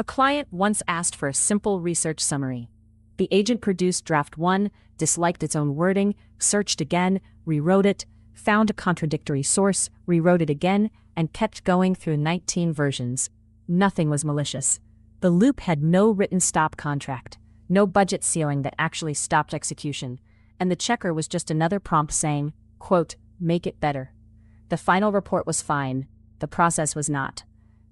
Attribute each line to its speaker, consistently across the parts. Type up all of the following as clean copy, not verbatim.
Speaker 1: A client once asked for a simple research summary. The agent produced draft 1, disliked its own wording, searched again, rewrote it, found a contradictory source, rewrote it again, and kept going through 19 versions. Nothing was malicious. The loop had no written stop contract, no budget ceiling that actually stopped execution, and the checker was just another prompt saying, quote, "Make it better." The final report was fine. The process was not.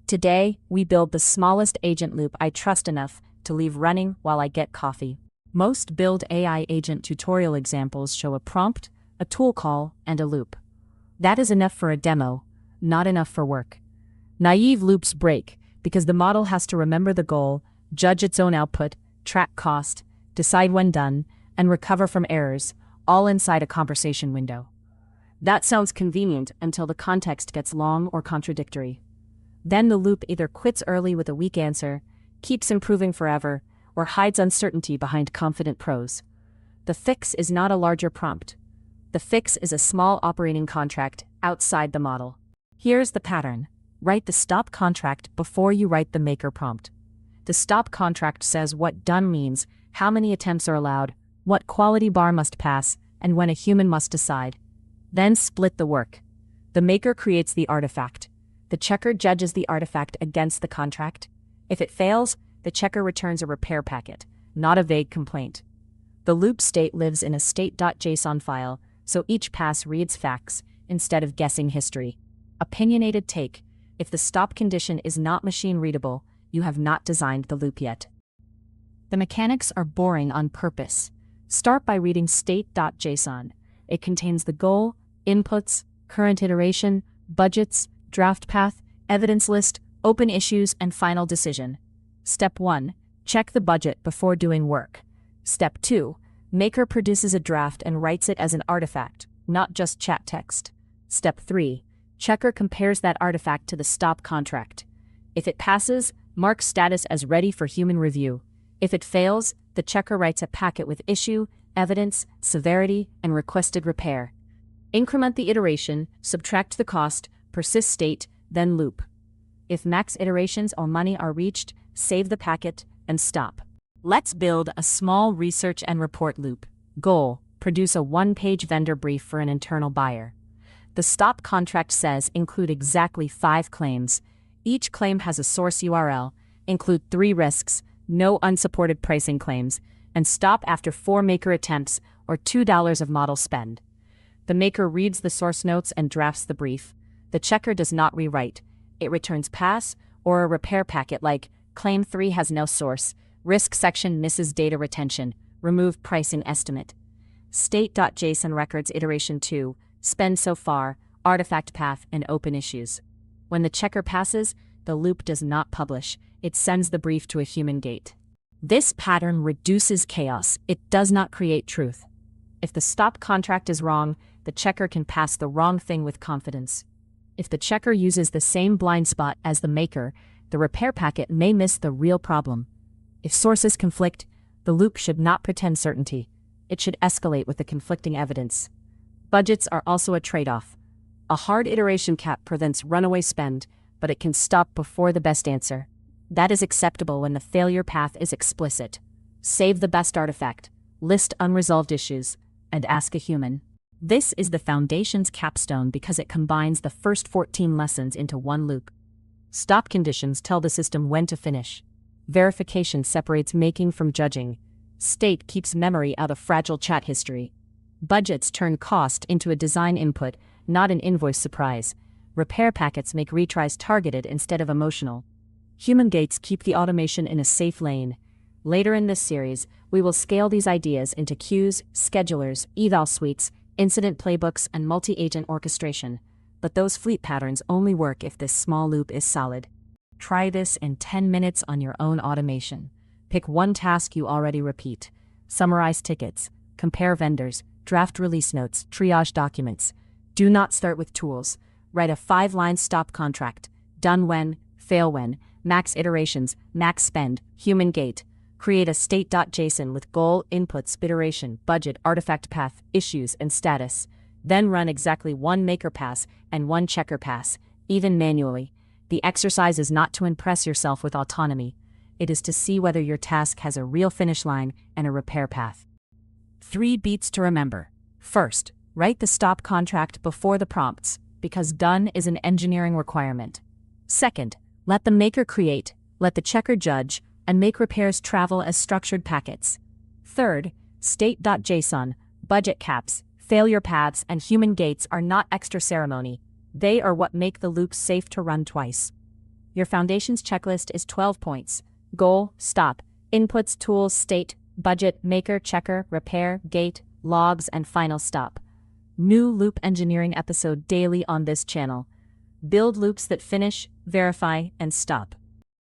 Speaker 1: Today, we build the smallest agent loop I trust enough to leave running while I get coffee. Most build AI agent tutorial examples show a prompt, a tool call, and a loop. That is enough for a demo, not enough for work. Naive loops break because the model has to remember the goal, judge its own output, track cost, decide when done, and recover from errors, all inside a conversation window. That sounds convenient until the context gets long or contradictory. Then the loop either quits early with a weak answer, keeps improving forever, or hides uncertainty behind confident prose. The fix is not a larger prompt. The fix is a small operating contract outside the model. Here's the pattern. Write the stop contract before you write the maker prompt. The stop contract says what done means, how many attempts are allowed, what quality bar must pass, and when a human must decide. Then split the work. The maker creates the artifact. The checker judges the artifact against the contract. If it fails, the checker returns a repair packet, not a vague complaint. The loop state lives in a state.json file, so each pass reads facts instead of guessing history. Opinionated take: if the stop condition is not machine readable, you have not designed the loop yet. The mechanics are boring on purpose. Start by reading state.json. It contains the goal, inputs, current iteration, budgets, draft path, evidence list, open issues, and final decision. Step 1. Check the budget before doing work. Step 2. Maker produces a draft and writes it as an artifact, not just chat text. Step 3. Checker compares that artifact to the stop contract. If it passes, mark status as ready for human review. If it fails, the checker writes a packet with issue, evidence, severity, and requested repair. Increment the iteration, subtract the cost, persist state, then loop. If max iterations or money are reached, save the packet and stop. Let's build a small research and report loop. Goal: produce a one-page vendor brief for an internal buyer. The stop contract says include exactly 5 claims. Each claim has a source URL, include 3 risks, no unsupported pricing claims, and stop after 4 maker attempts or $2 of model spend. The maker reads the source notes and drafts the brief. The checker does not rewrite. It returns pass or a repair packet like claim 3 has no source, risk section misses data retention, remove pricing estimate. State.json records iteration 2, spend so far, artifact path, and open issues. When the checker passes, the loop does not publish. It sends the brief to a human gate. This pattern reduces chaos. It does not create truth. If the stop contract is wrong, the checker can pass the wrong thing with confidence. If the checker uses the same blind spot as the maker, the repair packet may miss the real problem. If sources conflict, the loop should not pretend certainty. It should escalate with the conflicting evidence. Budgets are also a trade-off. A hard iteration cap prevents runaway spend, but it can stop before the best answer. That is acceptable when the failure path is explicit. Save the best artifact, list unresolved issues, and ask a human. This is the foundation's capstone because it combines the first 14 lessons into one loop. Stop conditions tell the system when to finish. Verification separates making from judging. State keeps memory out of fragile chat history. Budgets turn cost into a design input, not an invoice surprise. Repair packets make retries targeted instead of emotional. Human gates keep the automation in a safe lane. Later in this series, we will scale these ideas into queues, schedulers, eval suites, incident playbooks, and multi-agent orchestration. But those fleet patterns only work if this small loop is solid. Try this in 10 minutes on your own automation. Pick one task you already repeat. Summarize tickets, compare vendors, draft release notes, triage documents. Do not start with tools. Write a 5-line stop contract. Done when, fail when, max iterations, max spend, human gate. Create a state.json with goal, inputs, iteration, budget, artifact path, issues, and status. Then run exactly 1 maker pass and 1 checker pass, even manually. The exercise is not to impress yourself with autonomy. It is to see whether your task has a real finish line and a repair path. 3 beats to remember. First, write the stop contract before the prompts, because done is an engineering requirement. Second, let the maker create, let the checker judge, and make repairs travel as structured packets. Third, state.json, budget caps, failure paths, and human gates are not extra ceremony. They are what make the loops safe to run twice. Your foundations checklist is 12 points. Goal, stop, inputs, tools, state, budget, maker, checker, repair, gate, logs, and final stop. New loop engineering episode daily on this channel. Build loops that finish, verify, and stop.